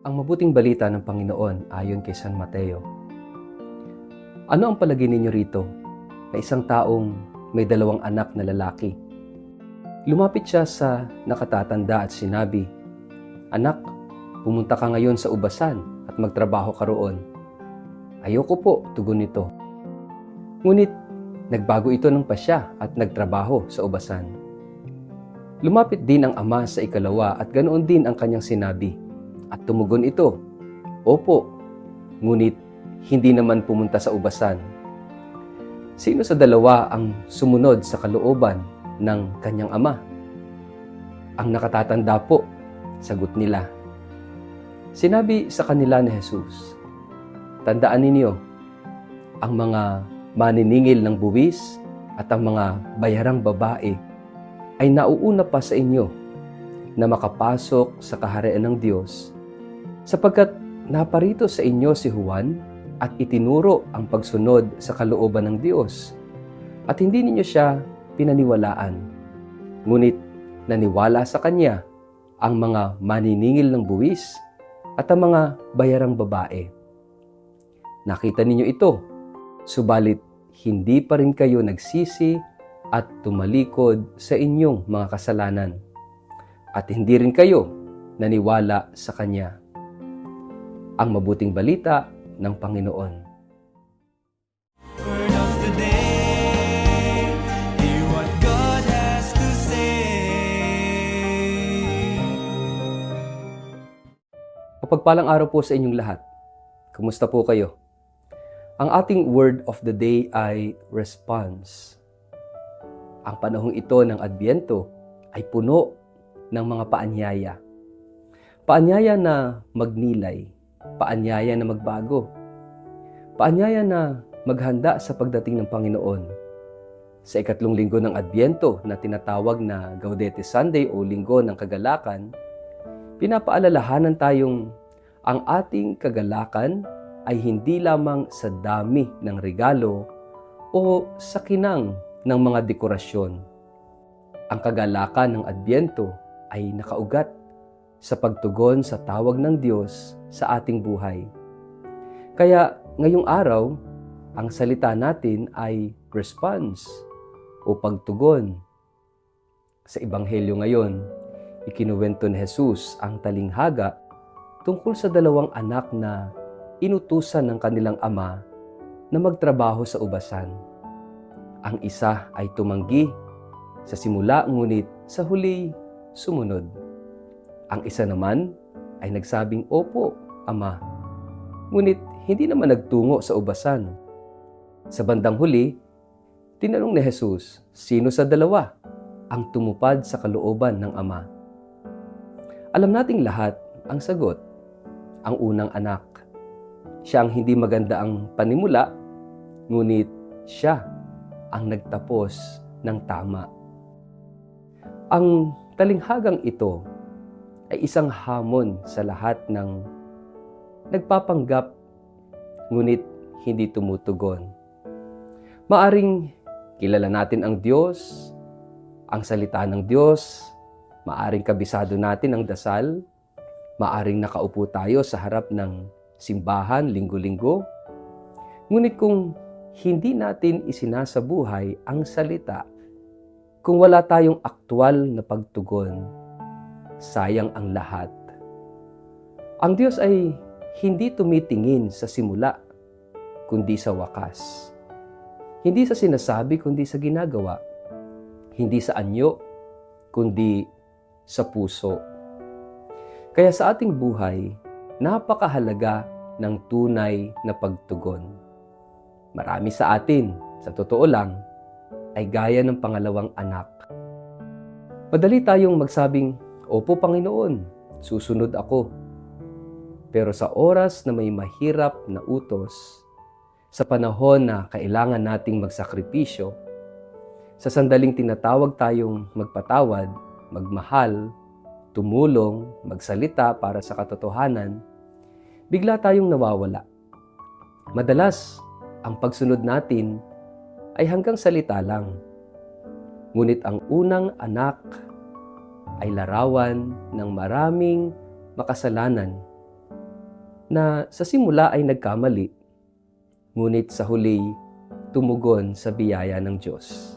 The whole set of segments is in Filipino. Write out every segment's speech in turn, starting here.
Ang mabuting balita ng Panginoon ayon kay San Mateo. Ano ang palagay ninyo rito na isang taong may 2 anak na lalaki? Lumapit siya sa nakatatanda at sinabi, "Anak, pumunta ka ngayon sa ubasan at magtrabaho ka roon." "Ayoko po," tugon nito. Ngunit nagbago ito ng pasya at nagtrabaho sa ubasan. Lumapit din ang ama sa ikalawa at ganoon din ang kanyang sinabi. At tumugon ito, "Opo," ngunit hindi naman pumunta sa ubasan. Sino sa dalawa ang sumunod sa kalooban ng kanyang ama? "Ang nakatatanda po," sagot nila. Sinabi sa kanila ni Jesus, "Tandaan ninyo, ang mga maniningil ng buwis at ang mga bayarang babae ay nauuna pa sa inyo na makapasok sa kaharian ng Diyos, sapagkat naparito sa inyo si Juan at itinuro ang pagsunod sa kalooban ng Diyos, at hindi ninyo siya pinaniwalaan. Ngunit naniwala sa kanya ang mga maniningil ng buwis at ang mga bayarang babae. Nakita ninyo ito, subalit hindi pa rin kayo nagsisi at tumalikod sa inyong mga kasalanan, at hindi rin kayo naniwala sa kanya." Ang mabuting balita ng Panginoon. Word of the day, hear what God has to say. Mapagpalang araw po sa inyong lahat. Kumusta po kayo? Ang ating word of the day ay response. Ang panahong ito ng Adbyento ay puno ng mga paanyaya. Paanyaya na magnilay, paanyaya na magbago, paanyaya na maghanda sa pagdating ng Panginoon. Sa 3 linggo ng Adbyento na tinatawag na Gaudete Sunday o Linggo ng Kagalakan, pinapaalalahanan tayong ang ating kagalakan ay hindi lamang sa dami ng regalo o sa kinang ng mga dekorasyon. Ang kagalakan ng Adbyento ay nakaugat sa pagtugon sa tawag ng Diyos sa ating buhay. Kaya ngayong araw, ang salita natin ay response o pagtugon. Sa Ebanghelyo ngayon, ikinuwento ni Jesus ang talinghaga tungkol sa 2 anak na inutusan ng kanilang ama na magtrabaho sa ubasan. Ang isa ay tumanggi sa simula, ngunit sa huli sumunod. Ang isa naman ay nagsabing, "Opo, Ama," ngunit hindi naman nagtungo sa ubasan. Sa bandang huli, tinanong ni Jesus, sino sa dalawa ang tumupad sa kalooban ng Ama? Alam nating lahat ang sagot, ang unang anak. Siya ang hindi maganda ang panimula, ngunit siya ang nagtapos ng tama. Ang talinghagang ito ay isang hamon sa lahat ng nagpapanggap ngunit hindi tumutugon. Maaring kilala natin ang Diyos, ang salita ng Diyos, maaring kabisado natin ang dasal, maaring nakaupo tayo sa harap ng simbahan linggo-linggo, ngunit kung hindi natin isinasabuhay ang salita, kung wala tayong aktwal na pagtugon, sayang ang lahat. Ang Diyos ay hindi tumitingin sa simula, kundi sa wakas. Hindi sa sinasabi, kundi sa ginagawa. Hindi sa anyo, kundi sa puso. Kaya sa ating buhay, napakahalaga ng tunay na pagtugon. Marami sa atin, sa totoo lang, ay gaya ng pangalawang anak. Madali tayong magsabing, "Opo, Panginoon, susunod ako." Pero sa oras na may mahirap na utos, sa panahon na kailangan nating magsakripisyo, sa sandaling tinatawag tayong magpatawad, magmahal, tumulong, magsalita para sa katotohanan, bigla tayong nawawala. Madalas, ang pagsunod natin ay hanggang salita lang. Ngunit ang unang anak ay larawan ng maraming makasalanan na sa simula ay nagkamali, ngunit sa huli tumugon sa biyaya ng Diyos.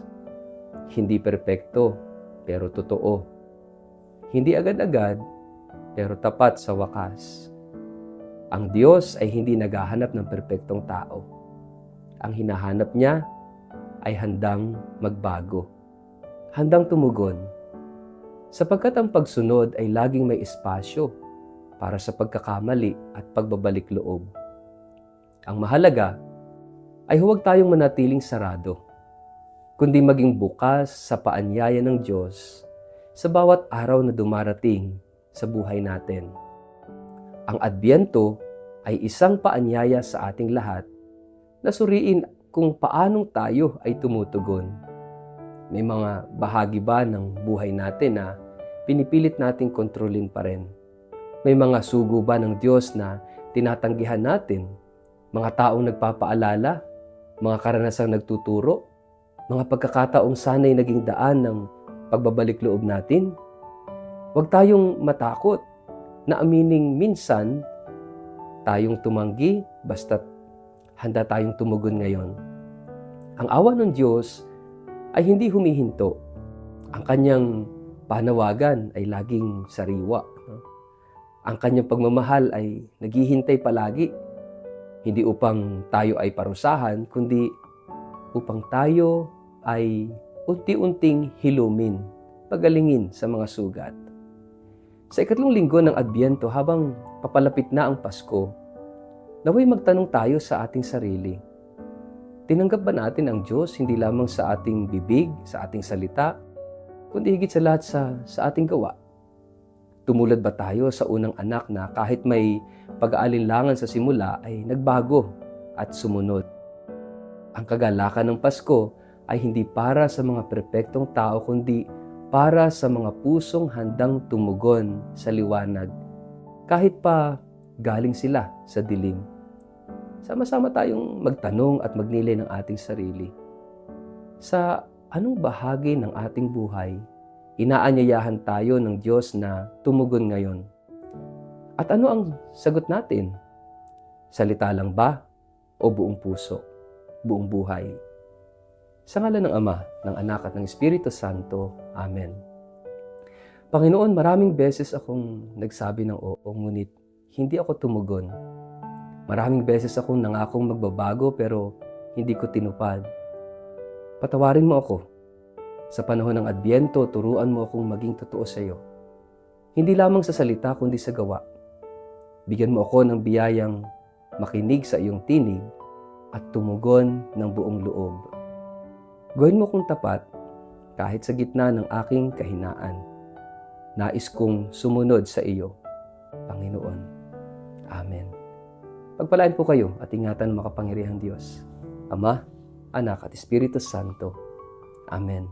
Hindi perpekto, pero totoo. Hindi agad-agad, pero tapat sa wakas. Ang Diyos ay hindi naghahanap ng perpektong tao. Ang hinahanap niya ay handang magbago, handang tumugon, sapagkat ang pagsunod ay laging may espasyo para sa pagkakamali at pagbabalik loob. Ang mahalaga ay huwag tayong manatiling sarado, kundi maging bukas sa paanyaya ng Diyos sa bawat araw na dumarating sa buhay natin. Ang Adbyento ay isang paanyaya sa ating lahat na suriin kung paanong tayo ay tumutugon. May mga bahagi ba ng buhay natin na pinipilit nating kontrolin pa rin? May mga sugo ba ng Diyos na tinatanggihan natin? Mga taong nagpapaalala? Mga karanasang nagtuturo? Mga pagkakataong sana'y naging daan ng pagbabalik loob natin? Huwag tayong matakot na amining minsan tayong tumanggi basta't handa tayong tumugon ngayon. Ang awa ng Diyos ay hindi humihinto. Ang kanyang panawagan ay laging sariwa. Ang kanyang pagmamahal ay naghihintay palagi. Hindi upang tayo ay parusahan, kundi upang tayo ay unti-unting hilumin, pagalingin sa mga sugat. Sa ikatlong linggo ng Adbyento, habang papalapit na ang Pasko, naway magtanong tayo sa ating sarili. Tinanggap ba natin ang Diyos hindi lamang sa ating bibig, sa ating salita, kundi higit sa lahat sa ating gawa? Tumulad ba tayo sa unang anak na kahit may pag-aalinlangan sa simula ay nagbago at sumunod? Ang kagalakan ng Pasko ay hindi para sa mga perpektong tao, kundi para sa mga pusong handang tumugon sa liwanag, kahit pa galing sila sa dilim. Sama-sama tayong magtanong at magnilay ng ating sarili. Sa anong bahagi ng ating buhay, inaanyayahan tayo ng Diyos na tumugon ngayon? At ano ang sagot natin? Salita lang ba o buong puso, buong buhay? Sa ngalan ng Ama, ng Anak at ng Espiritu Santo. Amen. Panginoon, maraming beses akong nagsabi ng oo, ngunit hindi ako tumugon. Maraming beses akong nangakong magbabago pero hindi ko tinupad. Patawarin mo ako. Sa panahon ng Adbyento, turuan mo akong maging totoo sa iyo. Hindi lamang sa salita kundi sa gawa. Bigyan mo ako ng biyayang makinig sa iyong tinig at tumugon ng buong loob. Gawin mo kong tapat kahit sa gitna ng aking kahinaan. Nais kong sumunod sa iyo, Panginoon. Amen. Pagpalain po kayo at ingatan ang makapangyarihang Diyos, Ama, Anak at Espiritu Santo. Amen.